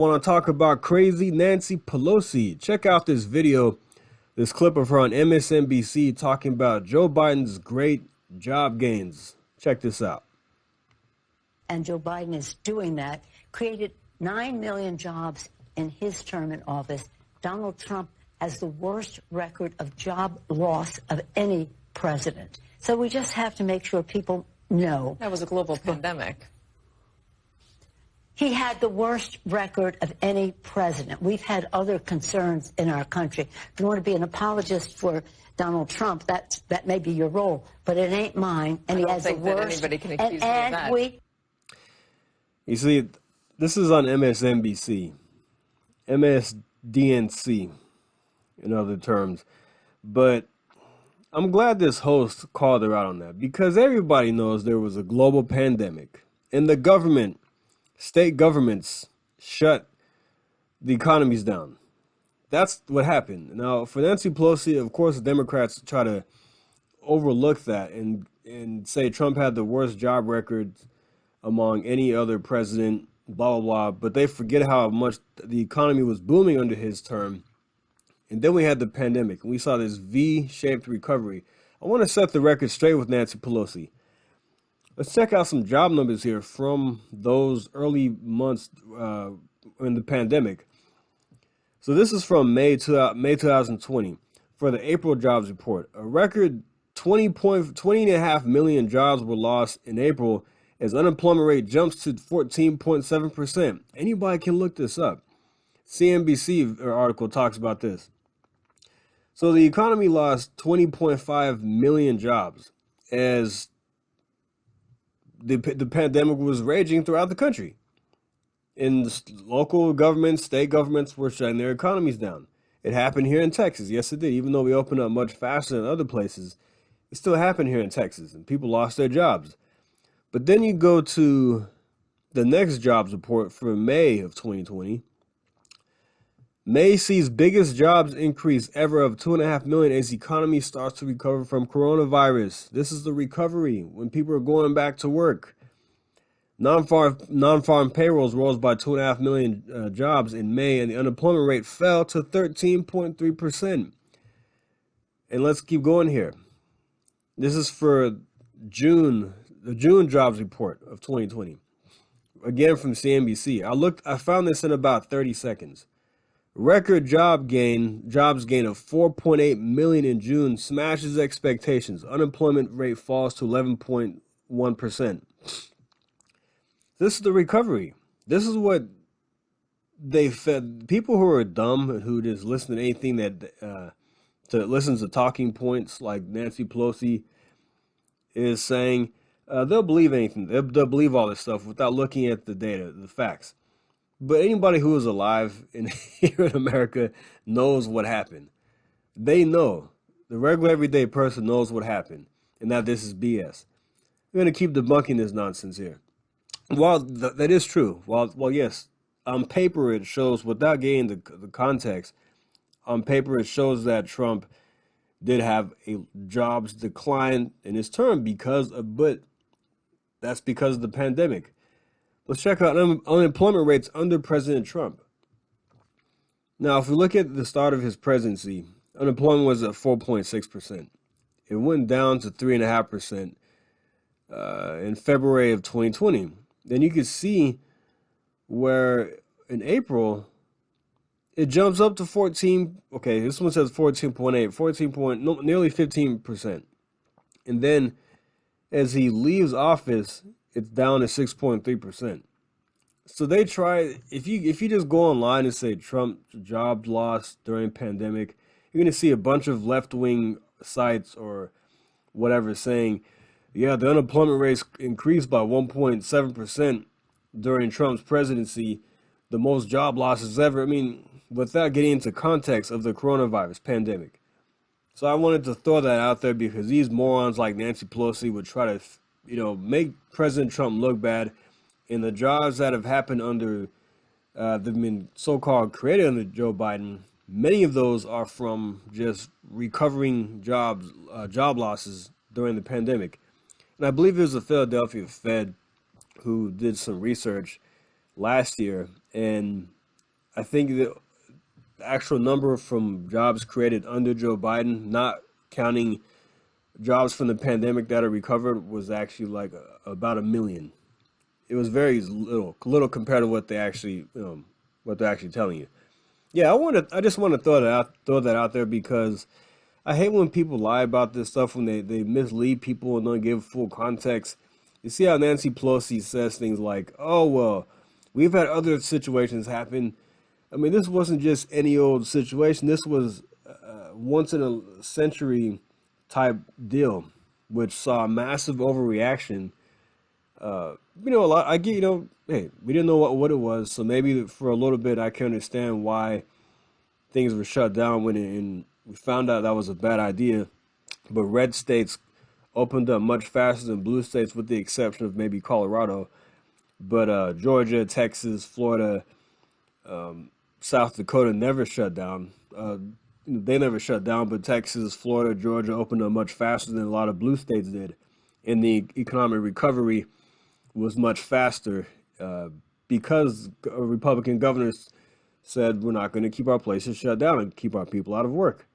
Want to talk about crazy Nancy Pelosi? Check out this video, this clip of her on MSNBC talking about Joe Biden's great job gains. Check this out. And Joe Biden is doing that, created 9 million jobs in his term in office. Donald Trump has the worst record of job loss of any president. So we just have to make sure people know. That was a global pandemic. He had the worst record of any president. We've had other concerns in our country. If you want to be an apologist for Donald Trump, that may be your role, but it ain't mine. And I he don't has think the that worst. anybody can accuse me of that. You see, this is on MSNBC, MSDNC, in other terms. But I'm glad this host called her out on that because everybody knows there was a global pandemic and the government, state governments shut the economies down. That's what happened. Now, for Nancy Pelosi, of course, the Democrats try to overlook that and say Trump had the worst job record among any other president, blah, blah, blah. But they forget how much the economy was booming under his term. And then we had the pandemic, and we saw this V-shaped recovery. I want to set the record straight with Nancy Pelosi. Let's check out some job numbers here from those early months in the pandemic. So this is from May 2020 for the April jobs report. A record 20.5 million jobs were lost in April as unemployment rate jumps to 14.7%. Anybody can look this up. CNBC article talks about this. So the economy lost 20.5 million jobs as the pandemic was raging throughout the country. And local governments, state governments were shutting their economies down. It happened here in Texas. Yes, it did. Even though we opened up much faster than other places, it still happened here in Texas, and people lost their jobs. But then you go to the next jobs report for May of 2020. May sees biggest jobs increase ever of 2.5 million as the economy starts to recover from coronavirus. This is the recovery when people are going back to work. Non-farm payrolls rose by 2.5 million jobs in May, and the unemployment rate fell to 13.3%. And let's keep going here. This is for June, the June jobs report of 2020. Again from CNBC. I found this in about 30 seconds. Record jobs gain of 4.8 million in June smashes expectations. Unemployment rate falls to 11.1%. This is the recovery. This is what they fed people who are dumb and who just listen to anything that listens to talking points like Nancy Pelosi is saying. They'll believe anything. They'll believe all this stuff without looking at the data, the facts. But anybody who is alive here in America knows what happened. They know. The regular everyday person knows what happened and that this is BS. We're going to keep debunking this nonsense here. While that is true, while yes, on paper it shows, without getting the context, on paper it shows that Trump did have a jobs decline in his term but that's because of the pandemic. Let's check out unemployment rates under President Trump. Now, if we look at the start of his presidency, unemployment was at 4.6%. It went down to 3.5% in February of 2020. Then you can see where in April, it jumps up to 14. Okay, this one says 14.8, nearly 15%. And then as he leaves office, it's down to 6.3%. So they try, if you just go online and say Trump jobs lost during pandemic, you're going to see a bunch of left-wing sites or whatever saying, yeah, the unemployment rate increased by 1.7% during Trump's presidency, the most job losses ever. I mean, without getting into context of the coronavirus pandemic. So I wanted to throw that out there because these morons like Nancy Pelosi would try to, make President Trump look bad. And the jobs that have happened under, they've been so-called created under Joe Biden, many of those are from just recovering job losses during the pandemic. And I believe it was the Philadelphia Fed who did some research last year, and I think the actual number from jobs created under Joe Biden, not counting jobs from the pandemic that are recovered, was actually like about a million. It was very little compared to what they actually, what they're actually telling you. Yeah, I just want to throw that out there because I hate when people lie about this stuff when they mislead people and don't give full context. You see how Nancy Pelosi says things like, "Oh well, we've had other situations happen." I mean, this wasn't just any old situation. This was once in a century type deal, which saw a massive overreaction. A lot. I get, hey, we didn't know what it was, so maybe for a little bit I can understand why things were shut down and we found out that was a bad idea. But red states opened up much faster than blue states, with the exception of maybe Colorado. But Georgia, Texas, Florida, South Dakota never shut down. They never shut down, but Texas, Florida, Georgia opened up much faster than a lot of blue states did. And the economic recovery was much faster because Republican governors said we're not going to keep our places shut down and keep our people out of work.